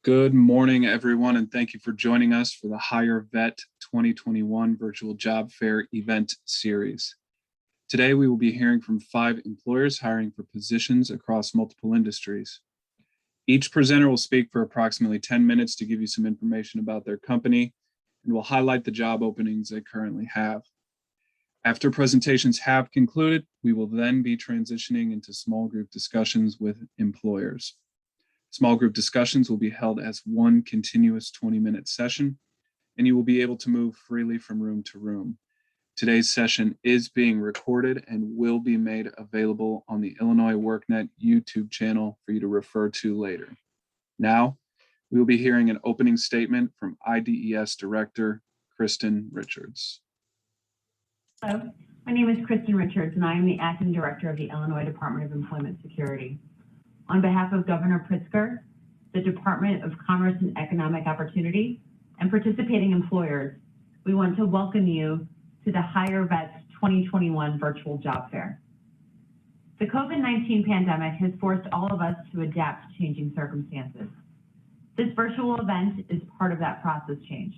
Good morning, everyone, and thank you for joining us for the Hire Vet 2021 Virtual Job Fair event series. Today, we will be hearing from 5 employers hiring for positions across multiple industries. Each presenter will speak for approximately 10 minutes to give you some information about their company and will highlight the job openings they currently have. After presentations have concluded, we will then be transitioning into small group discussions with employers. Small group discussions will be held as one continuous 20-minute session, and you will be able to move freely from room to room. Today's session is being recorded and will be made available on the Illinois workNet YouTube channel for you to refer to later. Now, we will be hearing an opening statement from IDES Director, Kristen Richards. Hello, my name is Kristen Richards, and I am the Acting Director of the Illinois Department of Employment Security. On behalf of Governor Pritzker, the Department of Commerce and Economic Opportunity, and participating employers, we want to welcome you to the Hire Vets 2021 Virtual Job Fair. The COVID-19 pandemic has forced all of us to adapt to changing circumstances. This virtual event is part of that process change.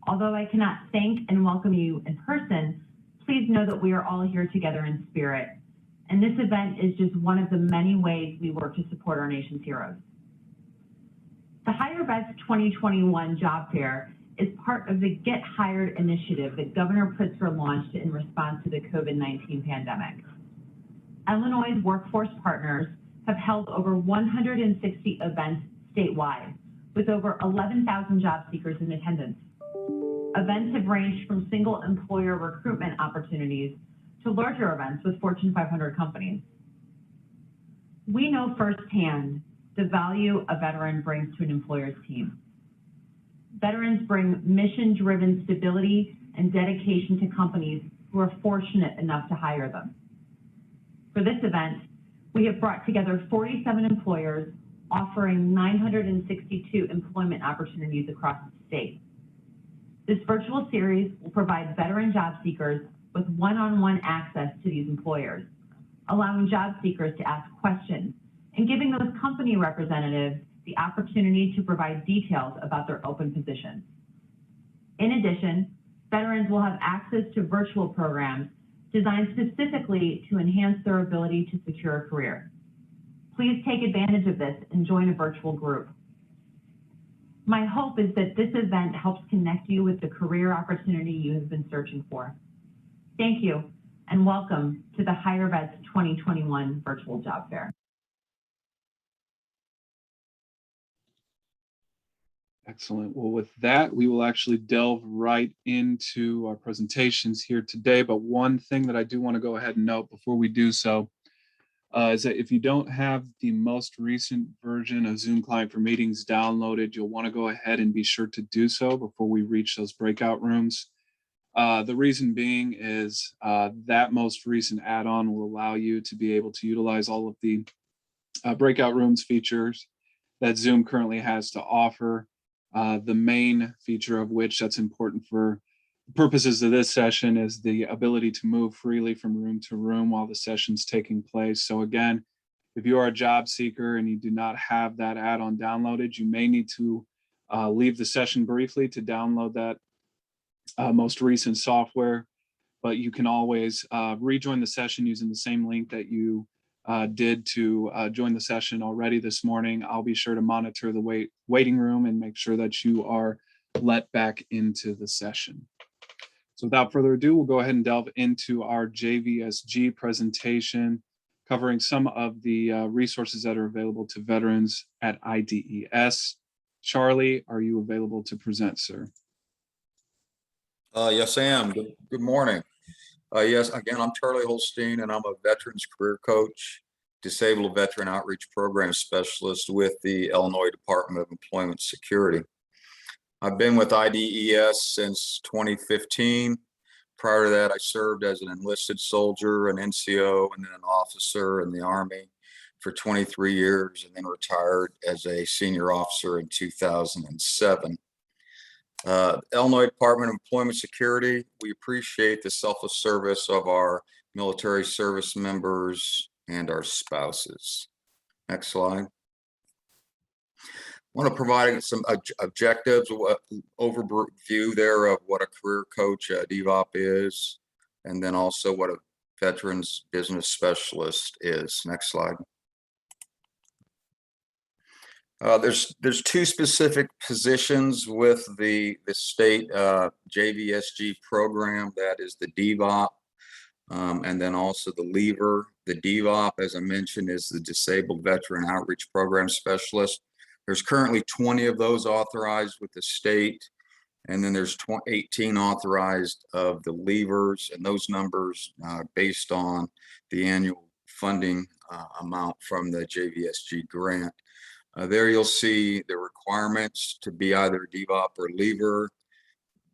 Although I cannot thank and welcome you in person, please know that we are all here together in spirit. And this event is just one of the many ways we work to support our nation's heroes. The Hire Vets 2021 Job Fair is part of the Get Hired initiative that Governor Pritzker launched in response to the COVID-19 pandemic. Illinois' workforce partners have held over 160 events statewide, with over 11,000 job seekers in attendance. Events have ranged from single employer recruitment opportunities to larger events with Fortune 500 companies. We know firsthand the value a veteran brings to an employer's team. Veterans bring mission-driven stability and dedication to companies who are fortunate enough to hire them. For this event, we have brought together 47 employers offering 962 employment opportunities across the state. This virtual series will provide veteran job seekers with one-on-one access to these employers, allowing job seekers to ask questions and giving those company representatives the opportunity to provide details about their open positions. In addition, veterans will have access to virtual programs designed specifically to enhance their ability to secure a career. Please take advantage of this and join a virtual group. My hope is that this event helps connect you with the career opportunity you have been searching for. Thank you, and welcome to the Hire Vets 2021 Virtual Job Fair. Excellent. Well, with that, we will actually delve right into our presentations here today. But one thing that I do want to go ahead and note before we do so is that if you don't have the most recent version of Zoom Client for Meetings downloaded, you'll want to go ahead and be sure to do so before we reach those breakout rooms. The reason being is that most recent add-on will allow you to be able to utilize all of the breakout rooms features that Zoom currently has to offer. The main feature of which that's important for the purposes of this session is the ability to move freely from room to room while the session's taking place. So again, if you are a job seeker and you do not have that add-on downloaded, you may need to leave the session briefly to download that most recent software, but you can always rejoin the session using the same link that you did to join the session already this morning. I'll be sure to monitor the waiting room and make sure that you are let back into the session. So without further ado, we'll go ahead and delve into our JVSG presentation, covering some of the resources that are available to veterans at IDES. Charlie, are you available to present, sir? Yes, I am. Good morning. Yes, again, I'm Charlie Holstein, and I'm a veterans career coach, disabled veteran outreach program specialist with the Illinois Department of Employment Security. I've been with IDES since 2015. Prior to that, I served as an enlisted soldier, an NCO, and then an officer in the Army for 23 years, and then retired as a senior officer in 2007. Illinois Department of Employment Security, we appreciate the selfless service of our military service members and our spouses. Next slide. Want to provide some objectives, overview there of what a career coach, DVOP is, and then also what a veterans business specialist is. Next slide. There's two specific positions with the state JVSG program. That is the DVOP, and then also the lever. The DVOP, as I mentioned, is the Disabled Veteran Outreach Program Specialist. There's currently 20 of those authorized with the state, and then there's 18 authorized of the levers, and those numbers based on the annual funding amount from the JVSG grant. There you'll see the requirements to be either DVOP or lever,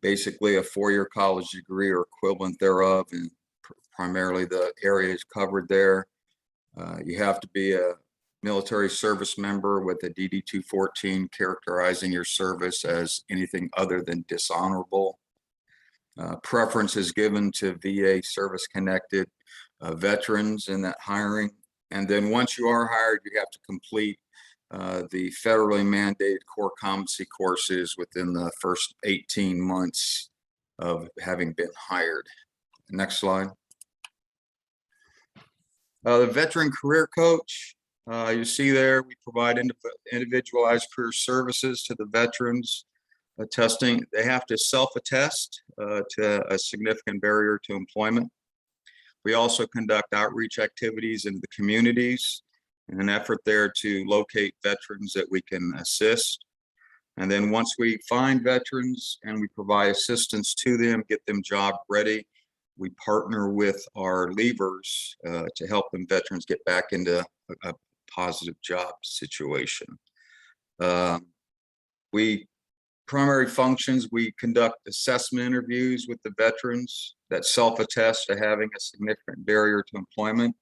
basically a 4-year college degree or equivalent thereof, and primarily the areas covered there. You have to be a military service member with a DD 214 characterizing your service as anything other than dishonorable. Preference is given to VA service-connected veterans in that hiring. And then once you are hired, you have to complete the federally mandated core competency courses within the first 18 months of having been hired. Next slide. The veteran career coach, you see there, we provide individualized career services to the veterans. Testing, they have to self-attest to a significant barrier to employment. We also conduct outreach activities in the communities in an effort there to locate veterans that we can assist. And then once we find veterans and we provide assistance to them, get them job ready, we partner with our levers to help them veterans get back into a positive job situation. Primary functions, we conduct assessment interviews with the veterans that self-attest to having a significant barrier to employment.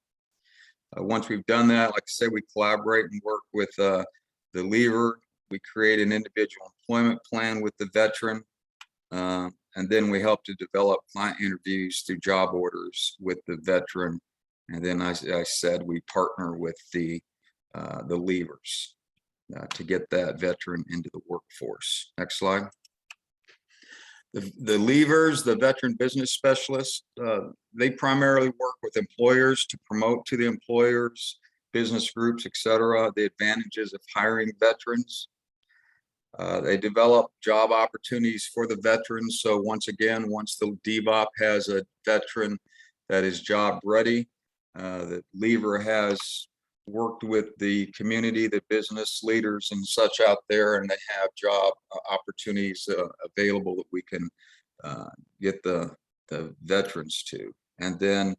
Once we've done that, like I said, we collaborate and work with the lever. We create an individual employment plan with the veteran. And then we help to develop client interviews through job orders with the veteran. And then, as I said, we partner with the levers to get that veteran into the workforce. Next slide. The levers, the veteran business specialists, they primarily work with employers to promote to the employers, business groups, etc., the advantages of hiring veterans. They develop job opportunities for the veterans. So once again, once the DVOP has a veteran that is job ready, the lever has worked with the community, the business leaders and such out there, and they have job opportunities available that we can get the veterans to. And then,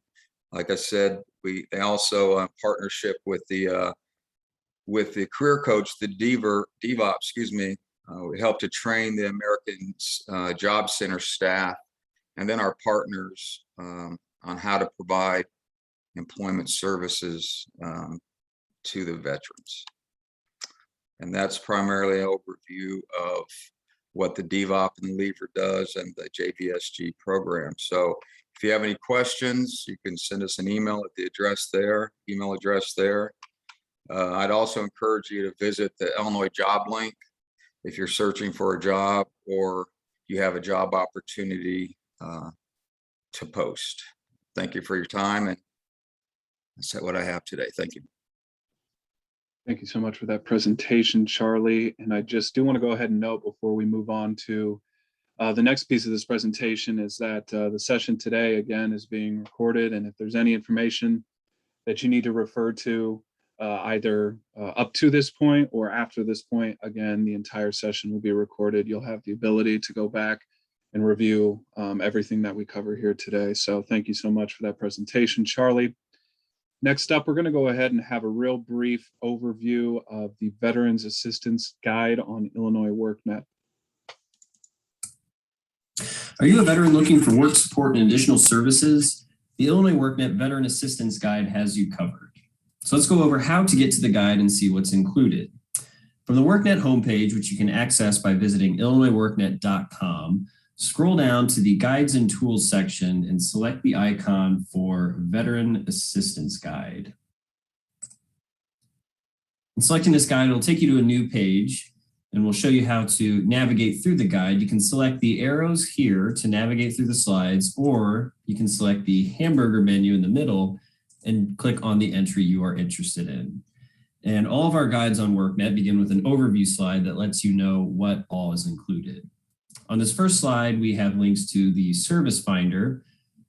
like I said, they also partnership with the career coach, the DVOP, excuse me. We help to train the American Job Center staff and then our partners on how to provide employment services to the veterans. And that's primarily an overview of what the DVOP and the lever does and the JVSG program. So if you have any questions, you can send us an email at the email address there. I'd also encourage you to visit the Illinois job link if you're searching for a job or you have a job opportunity to post. Thank you for your time, and that's what I have today. Thank you. Thank you so much for that presentation, Charlie. And I just do want to go ahead and note before we move on to the next piece of this presentation is that the session today, again, is being recorded. And if there's any information that you need to refer to either up to this point or after this point, again, the entire session will be recorded. You'll have the ability to go back and review everything that we cover here today. So thank you so much for that presentation, Charlie. Next up, we're going to go ahead and have a real brief overview of the Veterans Assistance Guide on Illinois WorkNet. Are you a veteran looking for work support and additional services? The Illinois WorkNet Veteran Assistance Guide has you covered. So let's go over how to get to the guide and see what's included. From the WorkNet homepage, which you can access by visiting illinoisworknet.com, scroll down to the Guides and Tools section and select the icon for Veteran Assistance Guide. In selecting this guide, it'll take you to a new page. and we'll show you how to navigate through the guide. You can select the arrows here to navigate through the slides, or you can select the hamburger menu in the middle and click on the entry you are interested in. And all of our guides on WorkNet begin with an overview slide that lets you know what all is included. On this first slide, we have links to the Service Finder,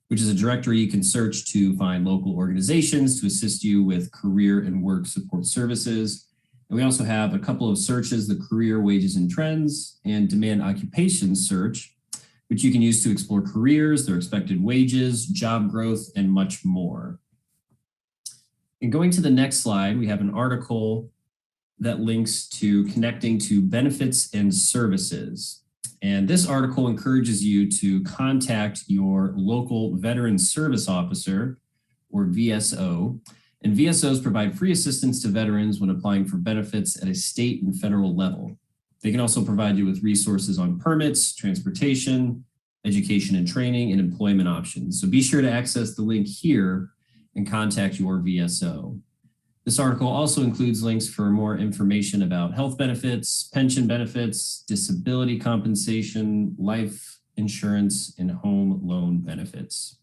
which is a directory you can search to find local organizations to assist you with career and work support services. And we also have a couple of searches, the Career, Wages, and Trends and Demand Occupation Search, which you can use to explore careers, their expected wages, job growth, and much more. And going to the next slide, we have an article that links to connecting to benefits and services. And this article encourages you to contact your local Veteran Service Officer, or VSO. And VSOs provide free assistance to veterans when applying for benefits at a state and federal level. They can also provide you with resources on permits, transportation, education and training, and employment options. So be sure to access the link here and contact your VSO. This article also includes links for more information about health benefits, pension benefits, disability compensation, life insurance, and home loan benefits.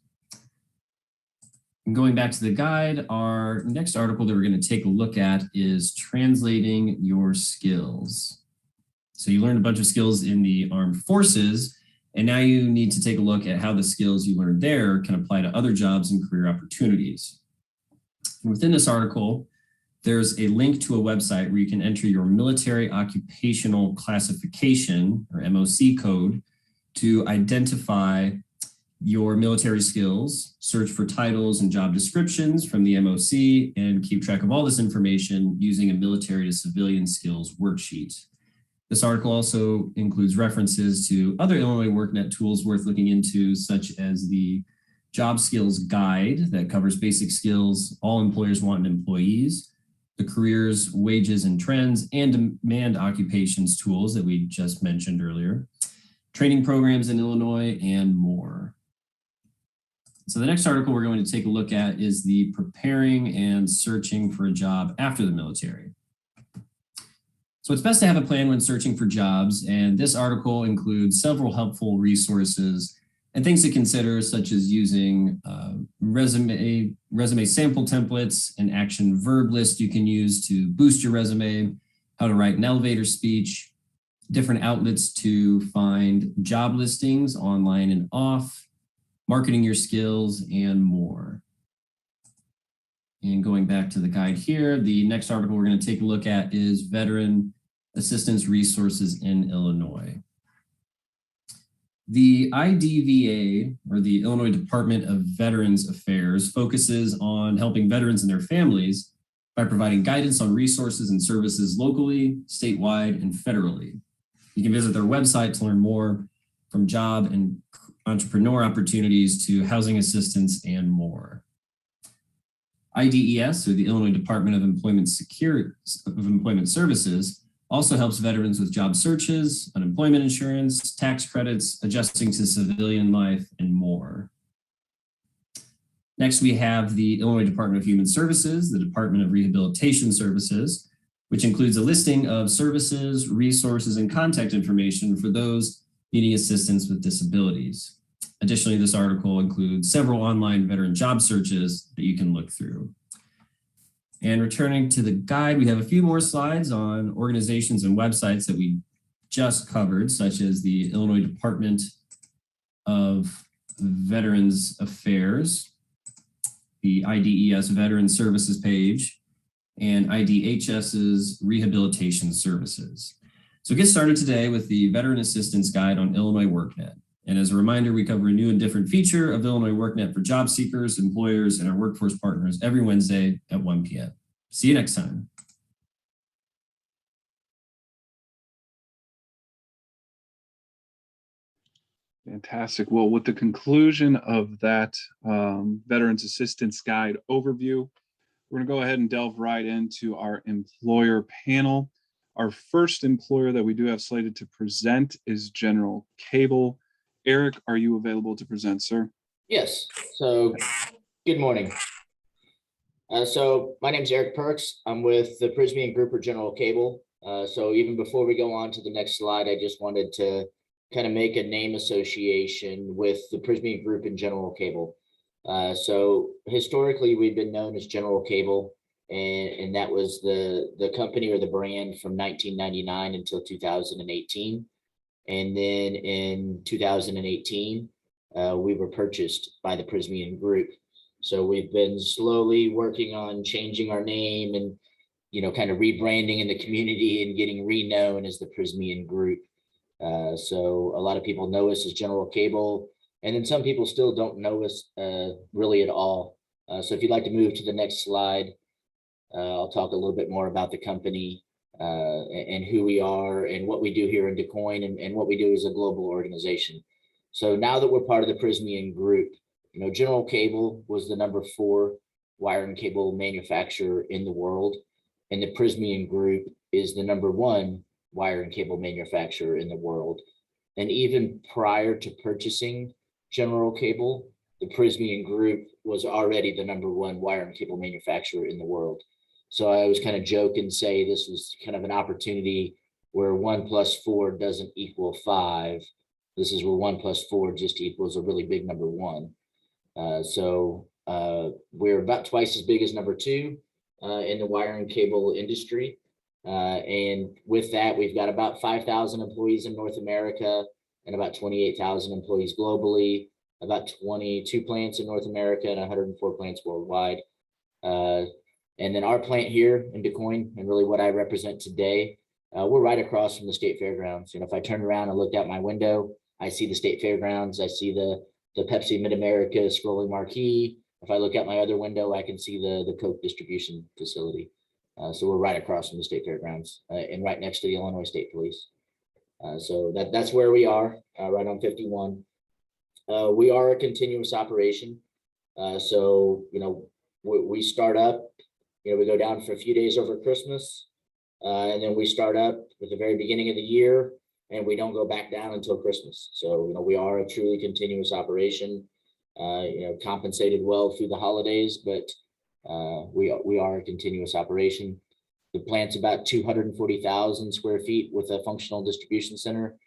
And going back to the guide, our next article that we're going to take a look at is translating your skills. So you learned a bunch of skills in the armed forces, and now you need to take a look at how the skills you learned there can apply to other jobs and career opportunities. And within this article, there's a link to a website where you can enter your military occupational classification, or MOC code, to identify your military skills, search for titles and job descriptions from the MOC, and keep track of all this information using a military to civilian skills worksheet. This article also includes references to other Illinois WorkNet tools worth looking into, such as the Job Skills Guide that covers basic skills all employers want in employees, the Careers, Wages, and Trends and Demand Occupations tools that we just mentioned earlier, training programs in Illinois, and more. So the next article we're going to take a look at is the Preparing and Searching for a Job After the Military. So it's best to have a plan when searching for jobs, and this article includes several helpful resources and things to consider, such as using resume sample templates, an action verb list you can use to boost your resume, how to write an elevator speech, different outlets to find job listings online and off, marketing your skills, and more. And going back to the guide here, the next article we're going to take a look at is Veteran Assistance Resources in Illinois. The IDVA, or the Illinois Department of Veterans Affairs, focuses on helping veterans and their families by providing guidance on resources and services locally, statewide, and federally. You can visit their website to learn more, from job and entrepreneur opportunities to housing assistance and more. IDES, or the Illinois Department of Employment Services, also helps veterans with job searches, unemployment insurance, tax credits, adjusting to civilian life, and more. Next, we have the Illinois Department of Human Services, the Department of Rehabilitation Services, which includes a listing of services, resources, and contact information for those needing assistance with disabilities. Additionally, this article includes several online veteran job searches that you can look through. And returning to the guide, we have a few more slides on organizations and websites that we just covered, such as the Illinois Department of Veterans Affairs, the IDES Veteran Services page, and IDHS's Rehabilitation Services. So get started today with the Veteran Assistance Guide on Illinois WorkNet. And as a reminder, we cover a new and different feature of Illinois WorkNet for job seekers, employers, and our workforce partners every Wednesday at 1 p.m. See you next time. Fantastic. Well, with the conclusion of that Veterans Assistance Guide overview, we're going to go ahead and delve right into our employer panel. Our first employer that we do have slated to present is General Cable. Eric, are you available to present, sir? Yes. So good morning. So my name is Eric Perks. I'm with the Prisby and Grouper General Cable. So even before we go on to the next slide, I just wanted to kind of make a name association with the Prysmian Group and General Cable. So historically, we've been known as General Cable, and that was the company or the brand from 1999 until 2018. And then in 2018, we were purchased by the Prysmian Group. So we've been slowly working on changing our name and, kind of rebranding in the community and getting reknown as the Prysmian Group. So a lot of people know us as General Cable, and then some people still don't know us really at all. So if you'd like to move to the next slide, I'll talk a little bit more about the company and who we are and what we do here in DuQuoin and what we do as a global organization. So now that we're part of the Prysmian Group, General Cable was the #4 wire and cable manufacturer in the world, and the Prysmian Group is the #1 wire and cable manufacturer in the world. And even prior to purchasing General Cable, the Prysmian Group was already the #1 wire and cable manufacturer in the world. So I always kind of joke and say this was kind of an opportunity where 1 + 4 doesn't equal 5. This is where 1 + 4 just equals a really big #1. So we're about twice as big as #2 in the wire and cable industry. And with that, we've got about 5,000 employees in North America and about 28,000 employees globally, about 22 plants in North America and 104 plants worldwide. And then our plant here in DuQuoin, and really what I represent today, we're right across from the State Fairgrounds. If I turned around and looked out my window, I see the State Fairgrounds. I see the Pepsi Mid-America scrolling marquee. If I look out my other window, I can see the Coke distribution facility. So we're right across from the State Fairgrounds and right next to the Illinois State Police. So that's where we are, right on 51. We are a continuous operation. So, we start up, we go down for a few days over Christmas, and then we start up at the very beginning of the year, and we don't go back down until Christmas. So, we are a truly continuous operation, compensated well through the holidays, but we are a continuous operation. The plant's about 240,000 square feet with a functional distribution center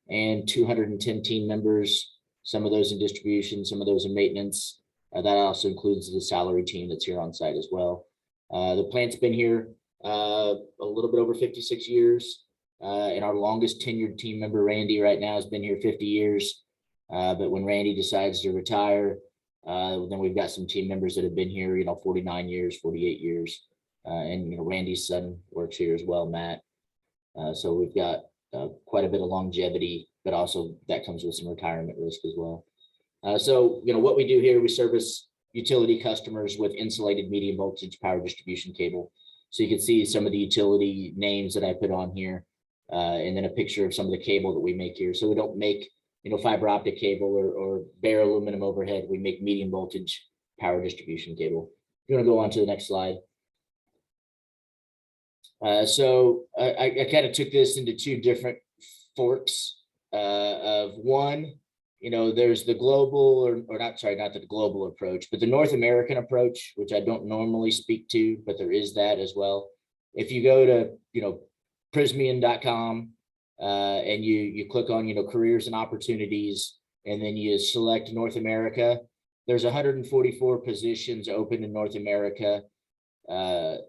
and 210 team members, some of those in distribution, some of those in maintenance. That also includes the salary team that's here on site as well. The plant's been here a little bit over 56 years. And our longest tenured team member, Randy, right now has been here 50 years. But when Randy decides to retire, then we've got some team members that have been here, 49 years, 48 years. And, Randy's son works here as well, Matt. So we've got quite a bit of longevity, but also that comes with some retirement risk as well. So, what we do here, we service utility customers with insulated medium voltage power distribution cable. So you can see some of the utility names that I put on here, and then a picture of some of the cable that we make here. So we don't make, fiber optic cable or bare aluminum overhead. We make medium voltage power distribution cable. If you want to go on to the next slide. So I kind of took this into two different forks of one, there's the global or not the global approach, but the North American approach, which I don't normally speak to, but there is that as well. If you go to, Prysmian.com and you click on, careers and opportunities, and then you select North America, there's 144 positions open in North America, that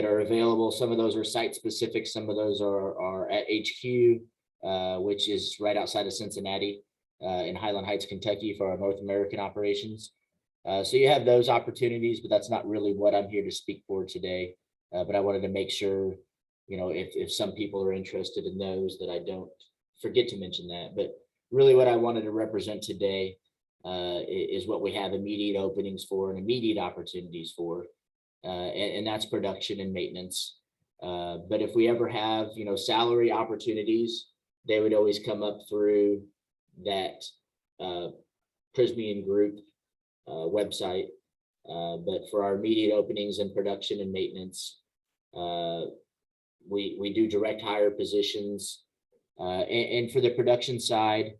are available. Some of those are site specific. Some of those are at HQ, which is right outside of Cincinnati in Highland Heights, Kentucky for our North American operations. So you have those opportunities, but that's not really what I'm here to speak for today. But I wanted to make sure, if some people are interested in those, that I don't forget to mention that. But really what I wanted to represent today is what we have immediate openings for and immediate opportunities for. And that's production and maintenance. But if we ever have, salary opportunities, they would always come up through that Prysmian Group website. But for our immediate openings in production and maintenance, we do direct hire positions. And for the production side,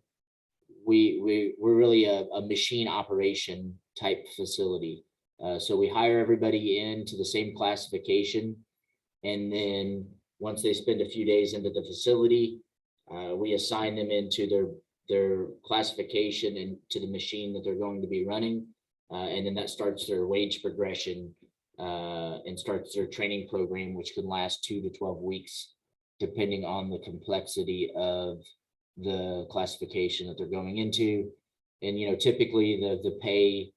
we're really a machine operation type facility. So we hire everybody into the same classification. And then once they spend a few days into the facility, we assign them into their classification and to the machine that they're going to be running. And then that starts their wage progression and starts their training program, which can last 2 to 12 weeks, depending on the complexity of the classification that they're going into. And, typically the pay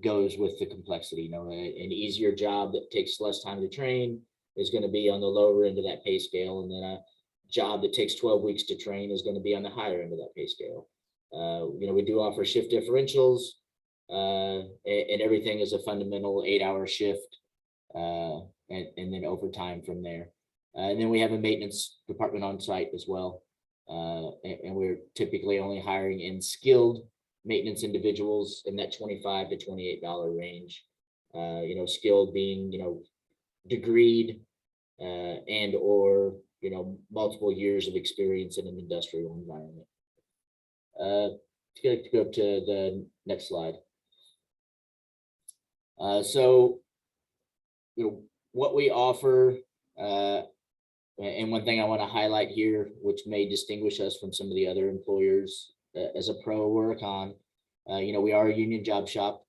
goes with the complexity. An easier job that takes less time to train is going to be on the lower end of that pay scale. And then a job that takes 12 weeks to train is going to be on the higher end of that pay scale. We do offer shift differentials, and everything is a fundamental 8-hour shift, and then overtime from there. And then we have a maintenance department on site as well. And we're typically only hiring in skilled maintenance individuals in that $25 to $28 range. Skilled being, degreed, and or, multiple years of experience in an industrial environment. To go to the next slide. So, what we offer, and one thing I want to highlight here, which may distinguish us from some of the other employers as a pro or a con, we are a union job shop.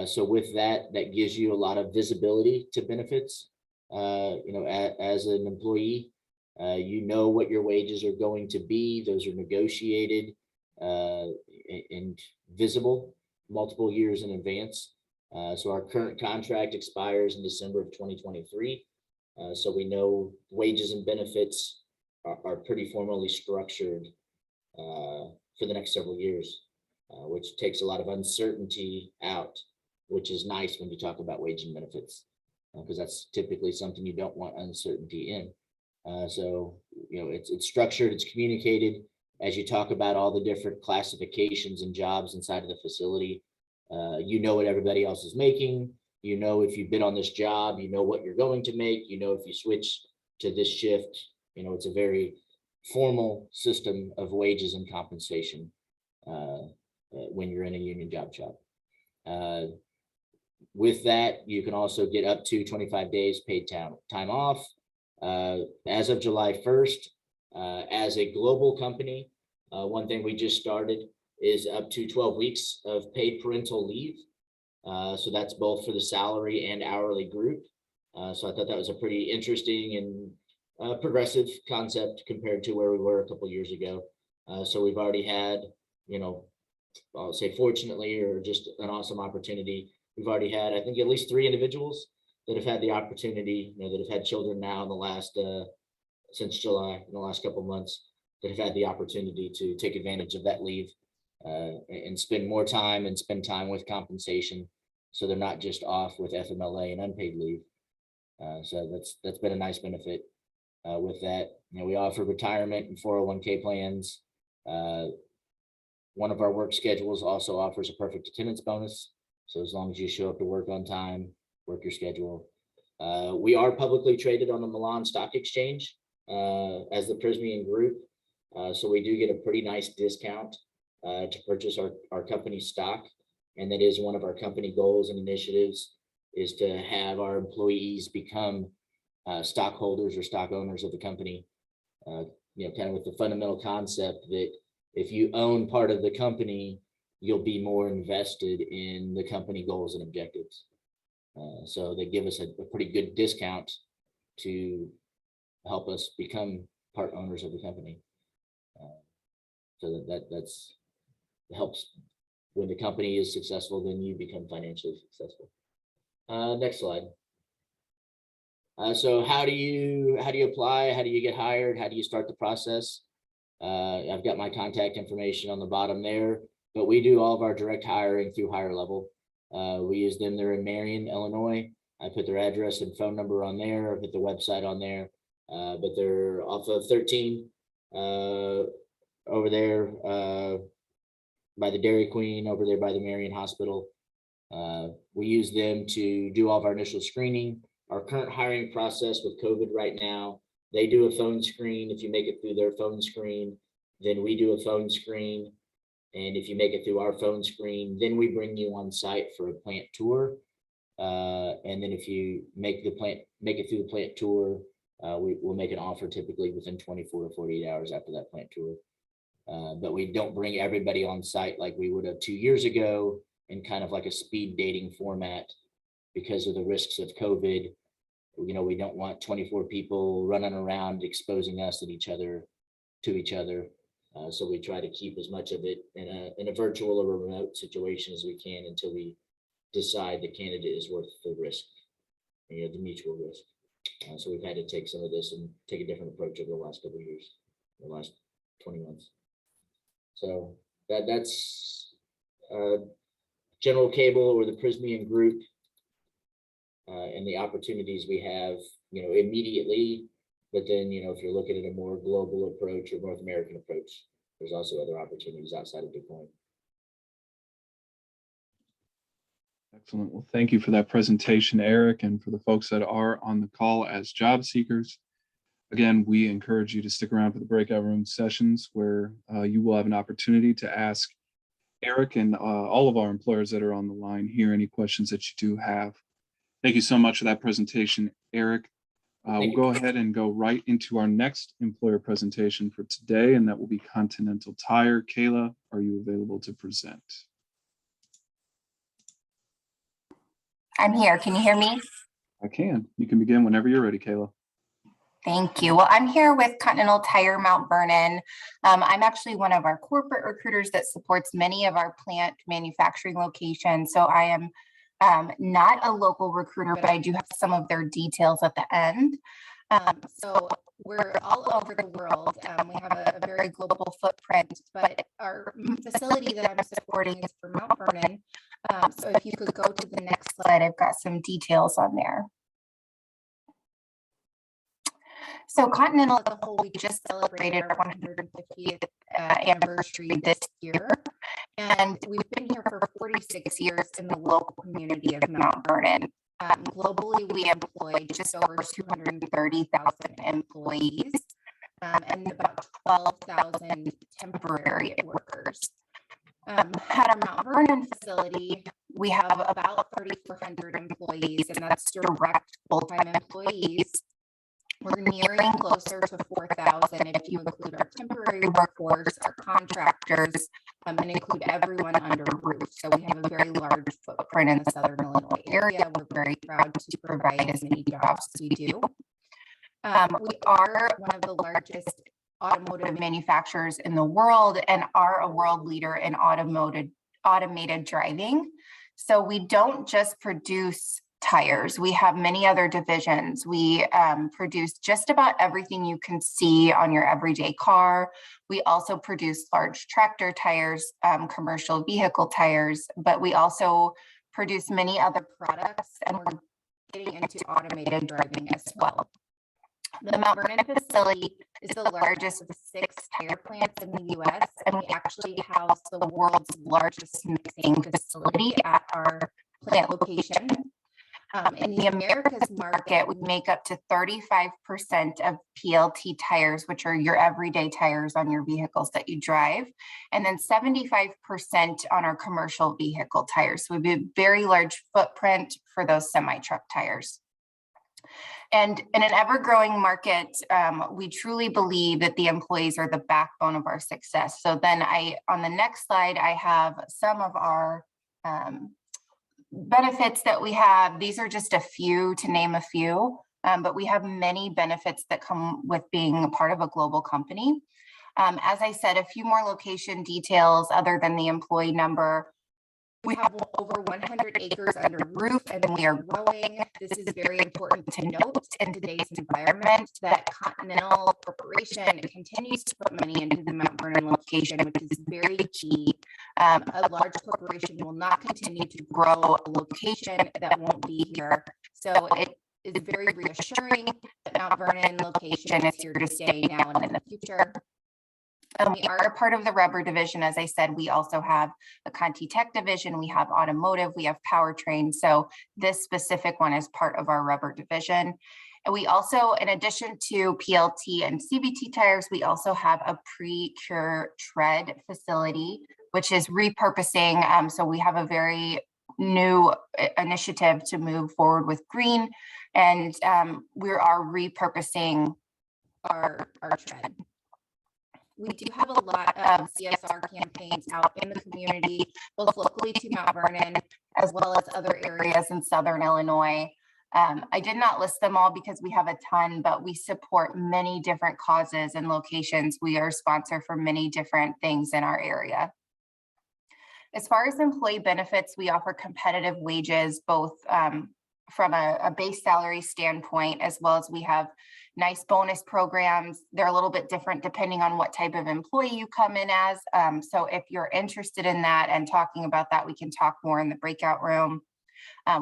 So with that gives you a lot of visibility to benefits. As an employee, what your wages are going to be. Those are negotiated and visible multiple years in advance. So our current contract expires in December of 2023. So we know wages and benefits are pretty formally structured for the next several years, which takes a lot of uncertainty out, which is nice when you talk about wage and benefits, because that's typically something you don't want uncertainty in. So, it's structured, it's communicated. As you talk about all the different classifications and jobs inside of the facility, what everybody else is making. If you bid on this job, what you're going to make. If you switch to this shift, it's a very formal system of wages and compensation when you're in a union job shop. With that, you can also get up to 25 days paid time off. As of July 1st, as a global company, one thing we just started is up to 12 weeks of paid parental leave. So that's both for the salary and hourly group. So I thought that was a pretty interesting and progressive concept compared to where we were a couple of years ago. So we've already had, I'll say fortunately, or just an awesome opportunity. We've already had, I think, at least 3 individuals that have had the opportunity, that have had children now in the last, since July, in the last couple of months, that have had the opportunity to take advantage of that leave and spend more time and spend time with compensation. So they're not just off with FMLA and unpaid leave. So that's been a nice benefit with that. We offer retirement and 401k plans. One of our work schedules also offers a perfect attendance bonus. So as long as you show up to work on time, work your schedule. We are publicly traded on the Milan Stock Exchange as the Prismian Group. So we do get a pretty nice discount to purchase our company stock. And that is one of our company goals and initiatives, is to have our employees become stockholders or stock owners of the company. Kind of with the fundamental concept that if you own part of the company, you'll be more invested in the company goals and objectives. So they give us a pretty good discount to help us become part owners of the company. So that's helps. When the company is successful, then you become financially successful. Next slide. So how do you apply? How do you get hired? How do you start the process? I've got my contact information on the bottom there, but we do all of our direct hiring through Higher Level. We use them. They're in Marion, Illinois. I put their address and phone number on there. I put the website on there, but they're off of 13 over there by the Dairy Queen, over there by the Marion Hospital. We use them to do all of our initial screening. Our current hiring process with COVID right now, they do a phone screen. If you make it through their phone screen, then we do a phone screen. And if you make it through our phone screen, then we bring you on site for a plant tour. And then if you make the plant make it through the plant tour. We will make an offer typically within 24 to 48 hours after that plant tour. But we don't bring everybody on site like we would have 2 years ago in kind of like a speed dating format because of the risks of COVID. You know, we don't want 24 people running around exposing us to each other. So we try to keep as much of it in a virtual or remote situation as we can until we decide the candidate is worth the risk, you know, the mutual risk. So we've had to take some of this and take a different approach over the last couple of years, the last 20 months. So that's General Cable or the Prysmian Group and the opportunities we have, you know, immediately. But then, you know, if you're looking at a more global approach or North American approach, there's also other opportunities outside of Bitcoin. Excellent. Well, thank you for that presentation, Eric, and for the folks that are on the call as job seekers. Again, we encourage you to stick around for the breakout room sessions where you will have an opportunity to ask Eric and all of our employers that are on the line here any questions that you do have. Thank you so much for that presentation, Eric. We'll go ahead and go right into our next employer presentation for today, and that will be Continental Tire. Kayla, are you available to present? I'm here. Can you hear me? I can. You can begin whenever you're ready, Kayla. Thank you. Well, I'm here with Continental Tire Mount Vernon. I'm actually one of our corporate recruiters that supports many of our plant manufacturing locations. So I am not a local recruiter, but I do have some of their details at the end. So we're all over the world. We have a very global footprint, but our facility that I'm supporting is for Mount Vernon. So if you could go to the next slide, I've got some details on there. So Continental as a whole, we just celebrated our 150th anniversary this year. And we've been here for 46 years in the local community of Mount Vernon. Globally, we employ just over 230,000 employees and about 12,000 temporary workers. At our Mount Vernon facility, we have about 3,400 employees, and that's direct full-time employees. We're nearing closer to 4,000 if you include our temporary workforce, our contractors, and include everyone under a roof. So we have a very large footprint in the Southern Illinois area. We're very proud to provide as many jobs as we do. We are one of the largest automotive manufacturers in the world and are a world leader in automated driving. So we don't just produce tires. We have many other divisions. We produce just about everything you can see on your everyday car. We also produce large tractor tires, commercial vehicle tires, but we also produce many other products, and we're getting into automated driving as well. The Mount Vernon facility is the largest of the 6 tire plants in the US, and we actually house the world's largest mixing facility at our plant location. In the Americas market, we make up to 35% of PLT tires, which are your everyday tires on your vehicles that you drive, and then 75% on our commercial vehicle tires. So we have a very large footprint for those semi-truck tires. And in an ever-growing market, we truly believe that the employees are the backbone of our success. So then on the next slide, I have some of our benefits that we have. These are just a few, to name a few, but we have many benefits that come with being a part of a global company. As I said, a few more location details other than the employee number. We have over 100 acres under roof, and we are growing. This is very important to note in today's environment that Continental Corporation continues to put money into the Mount Vernon location, which is very key. A large corporation will not continue to grow a location that won't be here. So it is very reassuring that Mount Vernon location is here to stay now and in the future. We are a part of the rubber division. As I said, we also have a Conti Tech division. We have automotive, we have powertrain. So this specific one is part of our rubber division. And we also, in addition to PLT and CVT tires, we also have a pre-cure tread facility, which is repurposing. So we have a very new initiative to move forward with green, and we are repurposing our tread. We do have a lot of CSR campaigns out in the community, both locally to Mount Vernon, as well as other areas in Southern Illinois. I did not list them all because we have a ton, but we support many different causes and locations. We are a sponsor for many different things in our area. As far as employee benefits, we offer competitive wages, both from a base salary standpoint, as well as we have nice bonus programs. They're a little bit different depending on what type of employee you come in as. So if you're interested in that and talking about that, we can talk more in the breakout room.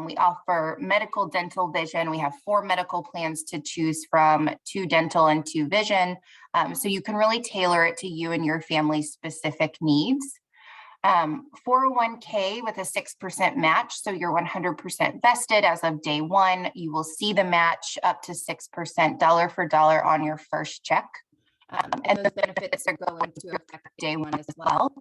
We offer medical, dental, vision. We have 4 medical plans to choose from, 2 dental and 2 vision. So you can really tailor it to you and your family's specific needs. 401k with a 6% match. So you're 100% vested as of day 1. You will see the match up to 6% dollar for dollar on your first check. And those benefits are going to affect day 1 as well.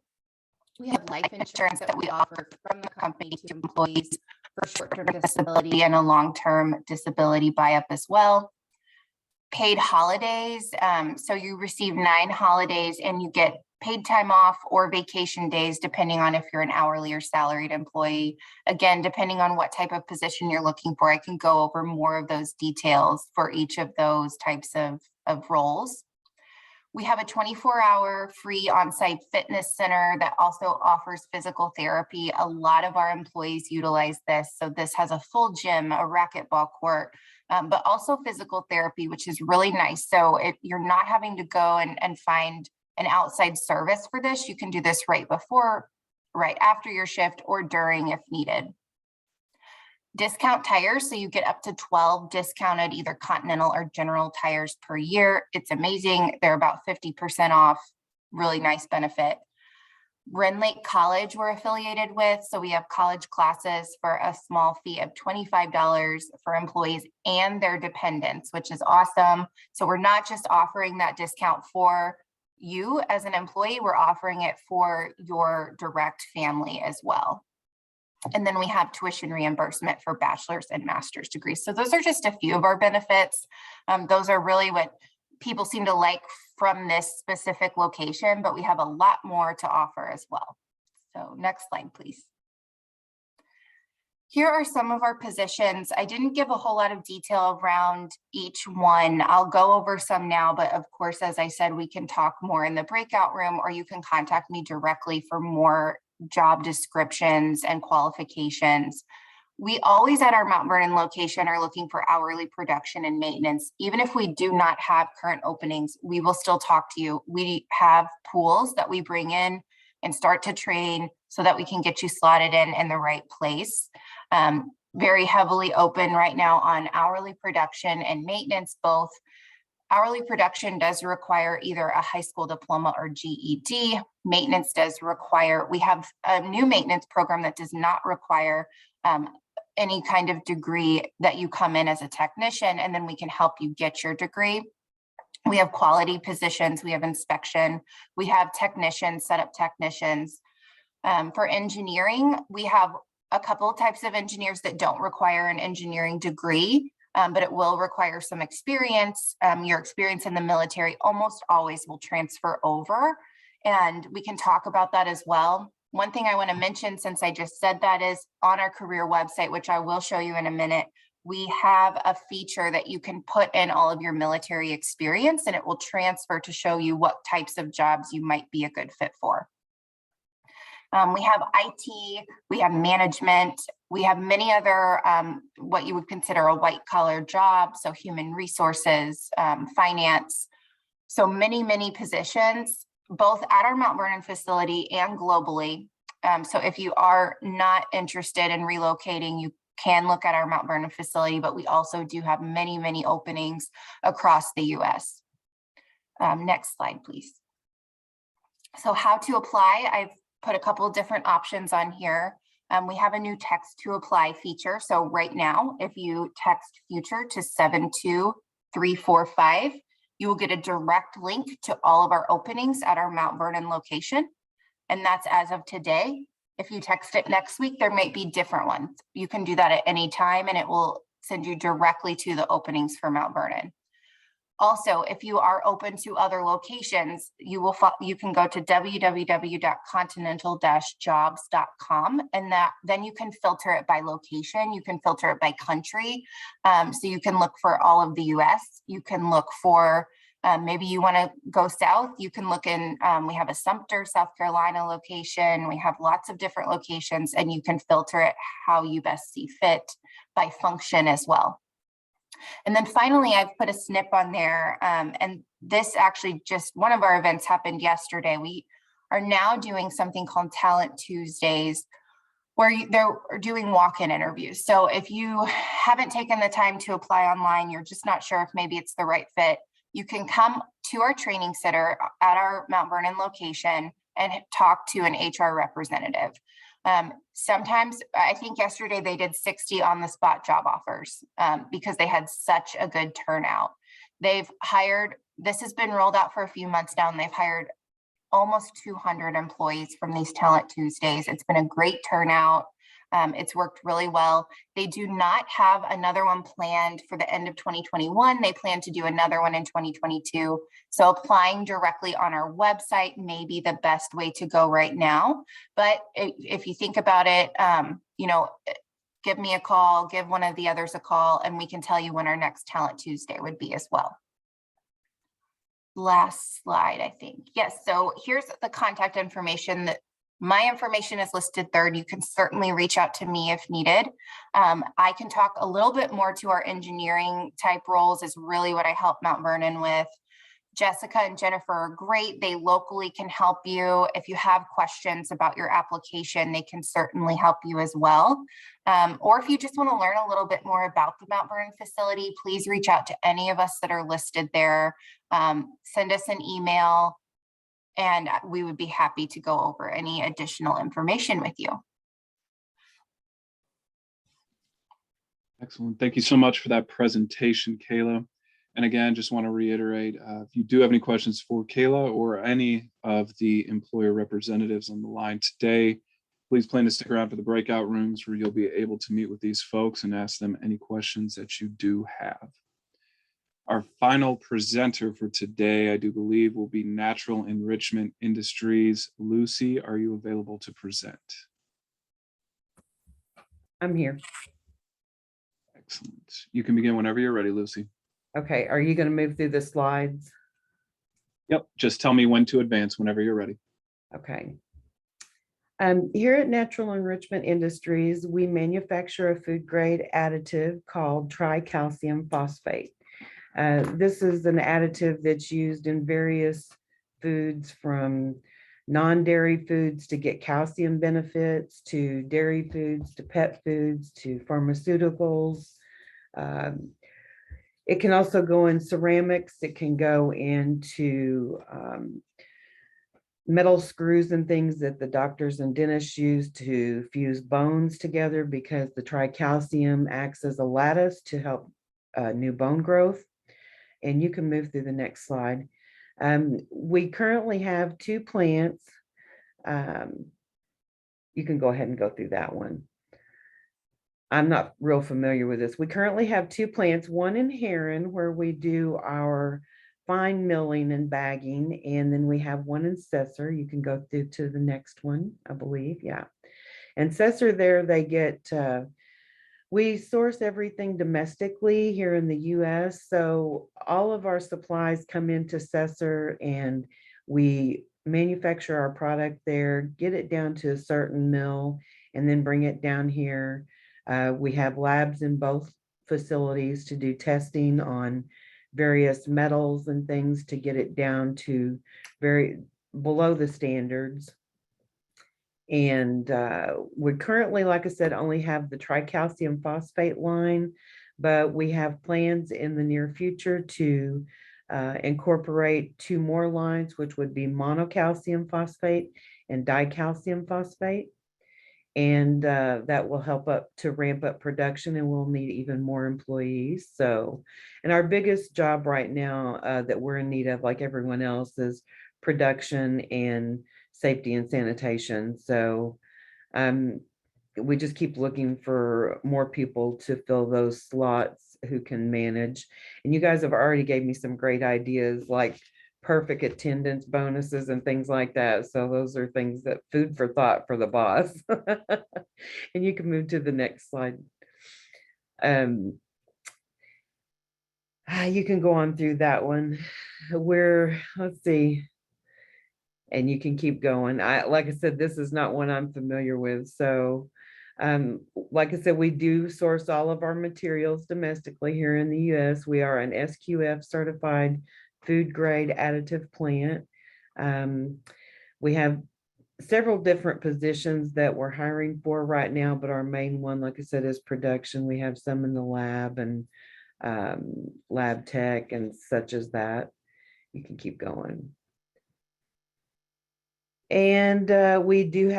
We have life insurance that we offer from the company to employees for short-term disability and a long-term disability buy-up as well. Paid holidays. So you receive 9 holidays and you get paid time off or vacation days, depending on if you're an hourly or salaried employee. Again, depending on what type of position you're looking for, I can go over more of those details for each of those types of roles. We have a 24-hour free on-site fitness center that also offers physical therapy. A lot of our employees utilize this. So this has a full gym, a racquetball court, but also physical therapy, which is really nice. So if you're not having to go and find an outside service for this, you can do this right before, right after your shift, or during if needed. Discount tires, so you get up to 12 discounted either Continental or General tires per year. It's amazing. They're about 50% off. Really nice benefit. Ren Lake College we're affiliated with, so we have college classes for a small fee of $25 for employees and their dependents, which is awesome. So we're not just offering that discount for you as an employee, we're offering it for your direct family as well. And then we have tuition reimbursement for bachelor's and master's degrees. So those are just a few of our benefits. Those are really what people seem to like from this specific location, but we have a lot more to offer as well. So next slide, please. Here are some of our positions. I didn't give a whole lot of detail around each one. I'll go over some now, but of course, as I said, we can talk more in the breakout room, or you can contact me directly for more job descriptions and qualifications. We always at our Mount Vernon location are looking for hourly production and maintenance. Even if we do not have current openings, we will still talk to you. We have pools that we bring in and start to train so that we can get you slotted in the right place. Very heavily open right now on hourly production and maintenance both. Hourly production does require either a high school diploma or GED. Maintenance does require, we have a new maintenance program that does not require any kind of degree that you come in as a technician, and then we can help you get your degree. We have quality positions, we have inspection, we have technicians, setup technicians. For engineering, we have a couple of types of engineers that don't require an engineering degree, but it will require some experience. Your experience in the military almost always will transfer over, and we can talk about that as well. One thing I want to mention, since I just said that, is on our career website, which I will show you in a minute, we have a feature that you can put in all of your military experience, and it will transfer to show you what types of jobs you might be a good fit for. We have IT, we have management, we have many other what you would consider a white collar job, so human resources, finance, so many positions, both at our Mount Vernon facility and globally. So if you are not interested in relocating, you can look at our Mount Vernon facility, but we also do have many openings across the US. Next slide, please. So how to apply, I've put a couple of different options on here. We have a new text to apply feature. So right now, if you text future to 72345, you will get a direct link to all of our openings at our Mount Vernon location. And that's as of today. If you text it next week, there might be different ones. You can do that at any time and it will send you directly to the openings for Mount Vernon. Also, if you are open to other locations, you can go to www.continental-jobs.com, and then you can filter it by location. You can filter it by country. So you can look for all of the US. You can look for maybe you want to go south. You can look in, we have a Sumter, South Carolina location. We have lots of different locations, and you can filter it how you best see fit by function as well. And then finally, I've put a snip on there, and this actually just one of our events happened yesterday. We are now doing something called Talent Tuesdays, where they're doing walk-in interviews. So if you haven't taken the time to apply online, you're just not sure if maybe it's the right fit, you can come to our training center at our Mount Vernon location and talk to an HR representative. Sometimes, I think yesterday they did 60 on-the-spot job offers because they had such a good turnout. They've hired, this has been rolled out for a few months now, and they've hired almost 200 employees from these Talent Tuesdays. It's been a great turnout. It's worked really well. They do not have another one planned for the end of 2021. They plan to do another one in 2022. So applying directly on our website may be the best way to go right now. But if you think about it, give me a call, give one of the others a call, and we can tell you when our next Talent Tuesday would be as well. Last slide, I think. Yes, so here's the contact information. My information is listed third. You can certainly reach out to me if needed. I can talk a little bit more to our engineering type roles is really what I help Mount Vernon with. Jessica and Jennifer are great. They locally can help you. If you have questions about your application, they can certainly help you as well. Or if you just want to learn a little bit more about the Mount Vernon facility, please reach out to any of us that are listed there. Send us an email, and we would be happy to go over any additional information with you. Excellent. Thank you so much for that presentation, Kayla. And again, just want to reiterate, if you do have any questions for Kayla or any of the employer representatives on the line today, please plan to stick around for the breakout rooms where you'll be able to meet with these folks and ask them any questions that you do have. Our final presenter for today, I do believe, will be Natural Enrichment Industries. Lucy, are you available to present? I'm here. Excellent. You can begin whenever you're ready, Lucy. Okay, are you going to move through the slides? Yep, just tell me when to advance whenever you're ready. Okay. Here at Natural Enrichment Industries, we manufacture a food grade additive called tricalcium phosphate. This is an additive that's used in various foods, from non-dairy foods to get calcium benefits, to dairy foods, to pet foods, to pharmaceuticals. It can also go in ceramics. It can go into metal screws and things that the doctors and dentists use to fuse bones together, because the tricalcium acts as a lattice to help new bone growth. And you can move through the next slide. We currently have 2 plants. You can go ahead and go through that one. I'm not real familiar with this. We currently have 2 plants, one in Heron, where we do our fine milling and bagging, and then we have one in Cesar. You can go through to the next one, I believe. Yeah. And Cesar, there they get, we source everything domestically here in the US. So all of our supplies come into Cesar, and we manufacture our product there, get it down to a certain mill, and then bring it down here. We have labs in both facilities to do testing on various metals and things to get it down to very below the standards. And we currently, like I said, only have the tricalcium phosphate line, but we have plans in the near future to incorporate 2 more lines, which would be monocalcium phosphate and dicalcium phosphate. And that will help up to ramp up production, and we'll need even more employees. So, and our biggest job right now that we're in need of, like everyone else, is production and safety and sanitation. So We just keep looking for more people to fill those slots who can manage. And you guys have already gave me some great ideas, like perfect attendance bonuses and things like that. So those are things that food for thought for the boss. And you can move to the next slide. You can go on through that one. Let's see. And you can keep going. Like I said, this is not one I'm familiar with. So, like I said, we do source all of our materials domestically here in the US. We are an SQF certified food grade additive plant. We have several different positions that we're hiring for right now, but our main one, like I said, is production. We have some in the lab and lab tech and such as that. You can keep going. And we do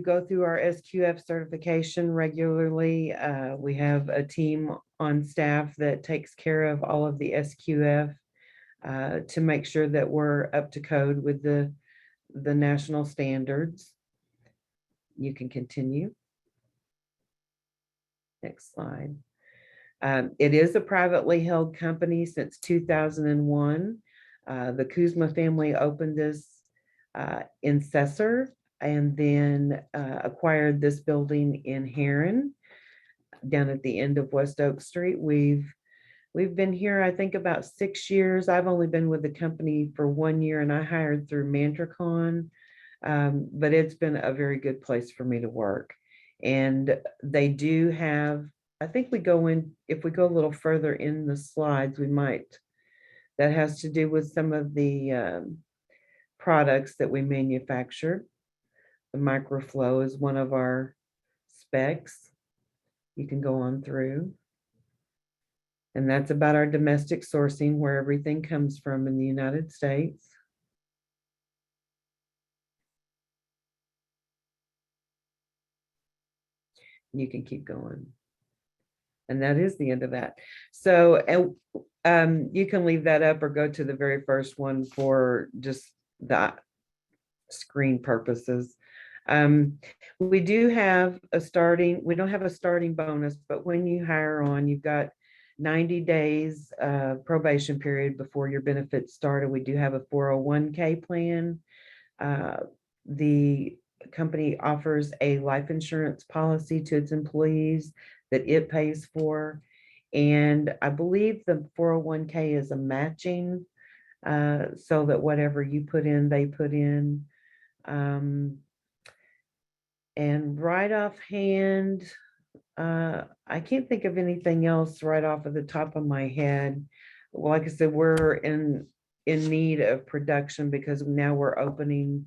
go through our SQF certification regularly. We have a team on staff that takes care of all of the SQF to make sure that we're up to code with the national standards. You can continue. Next slide. It is a privately held company since 2001. The Kuzma family opened this in Cesar and then acquired this building in Heron down at the end of West Oak Street. We've been here, I think, about 6 years. I've only been with the company for 1 year and I hired through Mantracon, but it's been a very good place for me to work. And they do have, I think if we go a little further in the slides, that has to do with some of the products that we manufacture. The microflow is one of our specs. You can go on through. And that's about our domestic sourcing, where everything comes from in the United States. You can keep going. And that is the end of that. So, you can leave that up or go to the very first one for just the screen purposes. We don't have a starting bonus, but when you hire on, you've got 90 days probation period before your benefits start. And we do have a 401k plan. The company offers a life insurance policy to its employees that it pays for. And I believe the 401k is a matching, so that whatever you put in, they put in. And right offhand, I can't think of anything else right off of the top of my head. Like I said, we're in need of production because now we're opening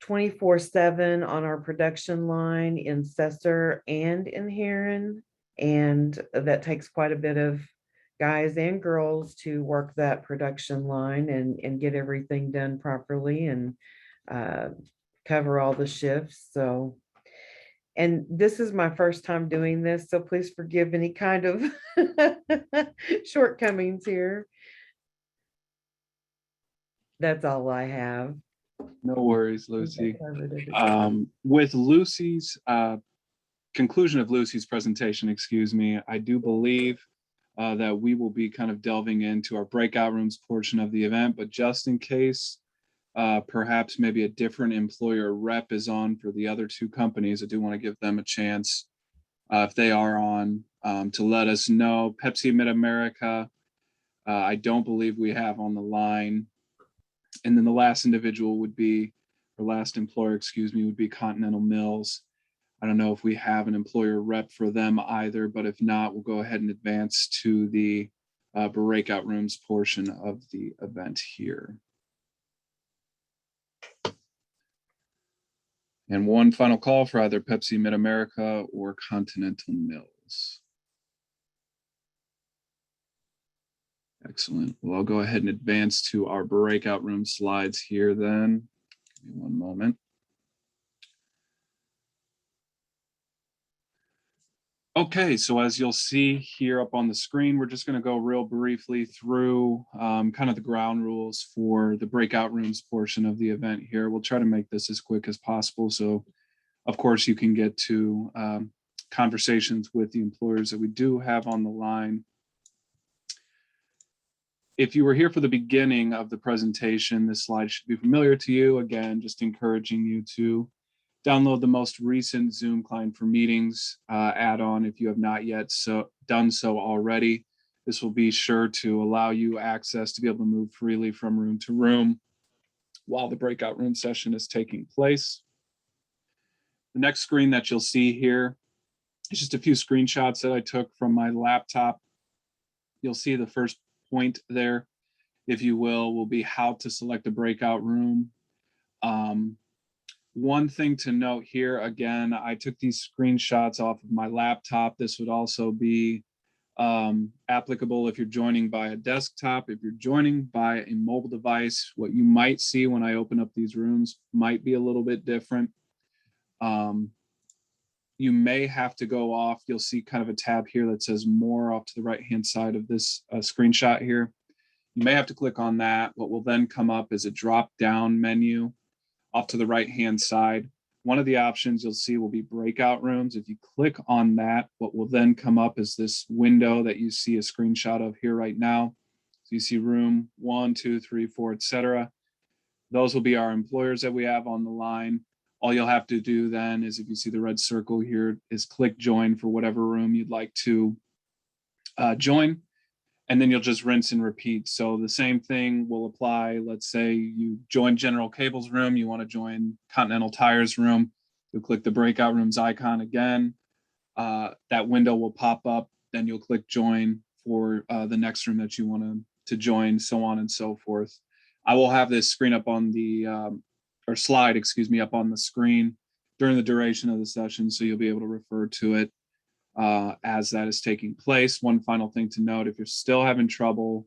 24/7 on our production line in Cesar and in Heron. And that takes quite a bit of guys and girls to work that production line and get everything done properly and cover all the shifts. So, and this is my first time doing this, so please forgive any kind of shortcomings here. That's all I have. No worries, Lucy. With Lucy's conclusion of Lucy's presentation, excuse me, I do believe that we will be kind of delving into our breakout rooms portion of the event, but just in case perhaps maybe a different employer rep is on for the other two companies, I do want to give them a chance if they are on to let us know. Pepsi Mid-America, I don't believe we have on the line. And then the last individual would be, or last employer, excuse me, would be Continental Mills. I don't know if we have an employer rep for them either, but if not, we'll go ahead and advance to the breakout rooms portion of the event here. And one final call for either Pepsi Mid-America or Continental Mills. Excellent. Well, I'll go ahead and advance to our breakout room slides here then. Give me one moment. Okay, so as you'll see here up on the screen, we're just going to go real briefly through kind of the ground rules for the breakout rooms portion of the event here. We'll try to make this as quick as possible so of course, you can get to conversations with the employers that we do have on the line. If you were here for the beginning of the presentation, this slide should be familiar to you. Again, just encouraging you to download the most recent Zoom Client for Meetings add-on if you have not yet done so already. This will be sure to allow you access to be able to move freely from room to room while the breakout room session is taking place. The next screen that you'll see here is just a few screenshots that I took from my laptop. You'll see the first point there, if you will be how to select a breakout room. One thing to note here, again, I took these screenshots off of my laptop. This would also be applicable if you're joining by a desktop. If you're joining by a mobile device, what you might see when I open up these rooms might be a little bit different. You may have to go off. You'll see kind of a tab here that says more off to the right-hand side of this screenshot here. You may have to click on that. What will then come up is a drop-down menu off to the right-hand side. One of the options you'll see will be breakout rooms. If you click on that, what will then come up is this window that you see a screenshot of here right now. So you see room 1, 2, 3, 4, etc. Those will be our employers that we have on the line. All you'll have to do then is, if you see the red circle here, is click join for whatever room you'd like to join. And then you'll just rinse and repeat. So the same thing will apply. Let's say you join General Cable's room, you want to join Continental Tire's room. You'll click the breakout rooms icon again. That window will pop up. Then you'll click join for the next room that you want to join, so on and so forth. I will have this screen up on the, or slide, excuse me, up on the screen during the duration of the session. So you'll be able to refer to it as that is taking place. One final thing to note, if you're still having trouble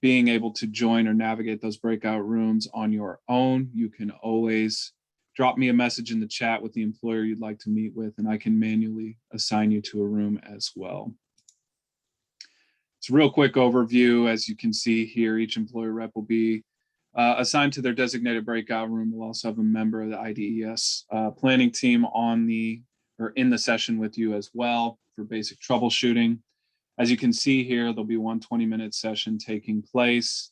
being able to join or navigate those breakout rooms on your own, you can always drop me a message in the chat with the employer you'd like to meet with, and I can manually assign you to a room as well. It's a real quick overview. As you can see here, each employer rep will be assigned to their designated breakout room. We'll also have a member of the IDES planning team in the session with you as well for basic troubleshooting. As you can see here, there'll be one 20-minute session taking place.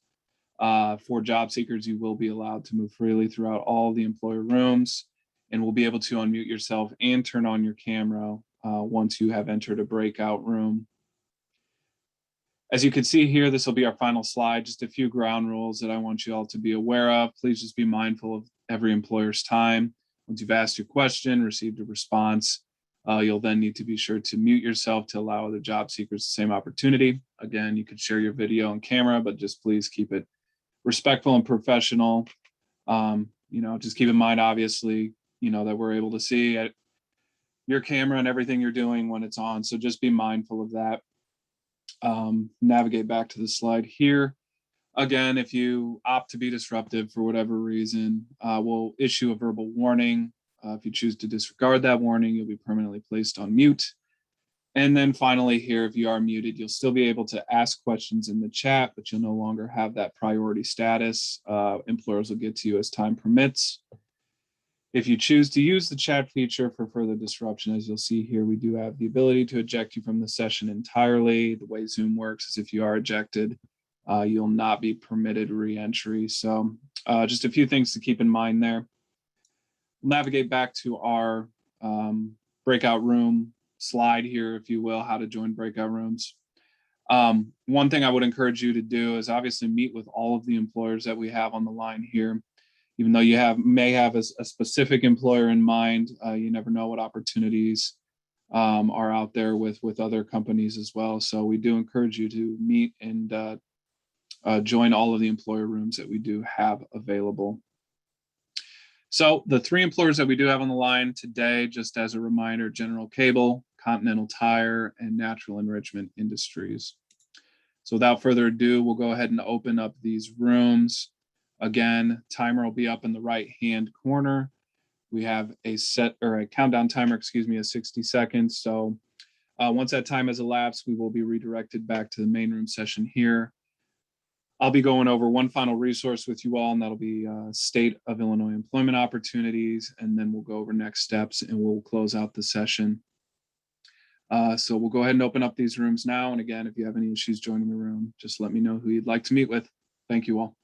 For job seekers, you will be allowed to move freely throughout all the employer rooms, and will be able to unmute yourself and turn on your camera once you have entered a breakout room. As you can see here, this will be our final slide. Just a few ground rules that I want you all to be aware of. Please just be mindful of every employer's time. Once you've asked your question, received a response, you'll then need to be sure to mute yourself to allow other job seekers the same opportunity. Again, you could share your video and camera, but just please keep it respectful and professional. Just keep in mind, obviously, that we're able to see your camera and everything you're doing when it's on. So just be mindful of that. Navigate back to the slide here. Again, if you opt to be disruptive for whatever reason, we'll issue a verbal warning. If you choose to disregard that warning, you'll be permanently placed on mute. And then finally here, if you are muted, you'll still be able to ask questions in the chat, but you'll no longer have that priority status. Employers will get to you as time permits. If you choose to use the chat feature for further disruption, as you'll see here, we do have the ability to eject you from the session entirely. The way Zoom works is if you are ejected, you'll not be permitted re-entry. So just a few things to keep in mind there. We'll navigate back to our breakout room slide here, if you will, how to join breakout rooms. One thing I would encourage you to do is obviously meet with all of the employers that we have on the line here. Even though you may have a specific employer in mind, you never know what opportunities are out there with other companies as well. So we do encourage you to meet and join all of the employer rooms that we do have available. So the three employers that we do have on the line today, just as a reminder, General Cable, Continental Tire, and Natural Enrichment Industries. So without further ado, we'll go ahead and open up these rooms. Again, timer will be up in the right-hand corner. We have a countdown timer, of 60 seconds. So once that time has elapsed, we will be redirected back to the main room session here. I'll be going over one final resource with you all, and that'll be State of Illinois Employment Opportunities, and then we'll go over next steps and we'll close out the session. So we'll go ahead and open up these rooms now. And again, if you have any issues joining the room, just let me know who you'd like to meet with. Thank you all.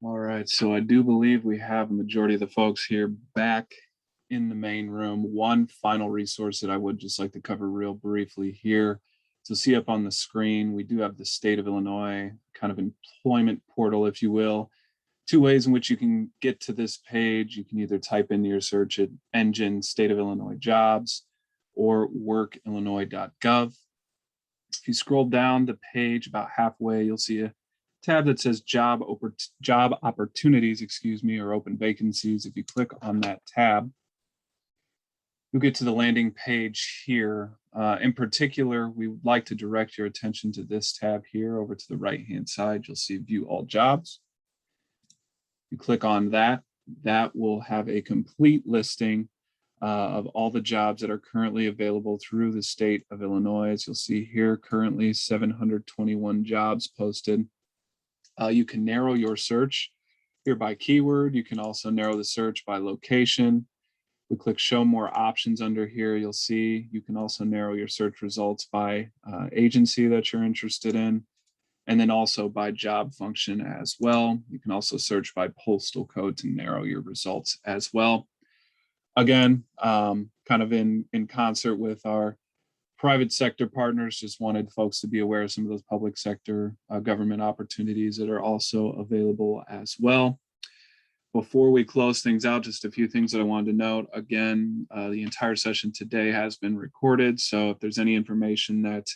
All right, so I do believe we have a majority of the folks here back in the main room. One final resource that I would just like to cover real briefly here. So see up on the screen, we do have the state of Illinois kind of employment portal, if you will. Two ways in which you can get to this page. You can either type into your search engine state of Illinois jobs or workillinois.gov. If you scroll down the page about halfway, you'll see a tab that says job opportunities, or open vacancies. If you click on that tab, you'll get to the landing page here. In particular, we would like to direct your attention to this tab here over to the right-hand side. You'll see view all jobs. You click on that, that will have a complete listing of all the jobs that are currently available through the state of Illinois. As you'll see here, currently 721 jobs posted. You can narrow your search here by keyword. You can also narrow the search by location. We click show more options under here. You'll see you can also narrow your search results by agency that you're interested in, and then also by job function as well. You can also search by postal code to narrow your results as well. Again, kind of in concert with our private sector partners, just wanted folks to be aware of some of those public sector government opportunities that are also available as well. Before we close things out, just a few things that I wanted to note. Again, the entire session today has been recorded. So if there's any information that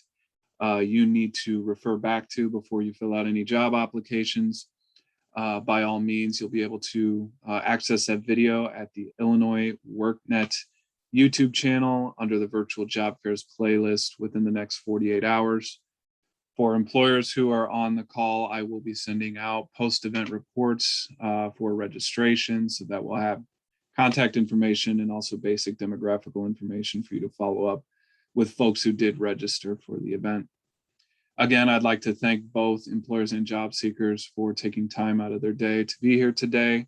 you need to refer back to before you fill out any job applications, by all means, you'll be able to access that video at the Illinois WorkNet YouTube channel under the virtual job fairs playlist within the next 48 hours. For employers who are on the call, I will be sending out post-event reports for registration, so that will have contact information and also basic demographical information for you to follow up with folks who did register for the event. Again, I'd like to thank both employers and job seekers for taking time out of their day to be here today.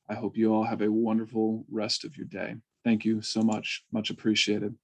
I hope you all have a wonderful rest of your day. Thank you so much. Much appreciated.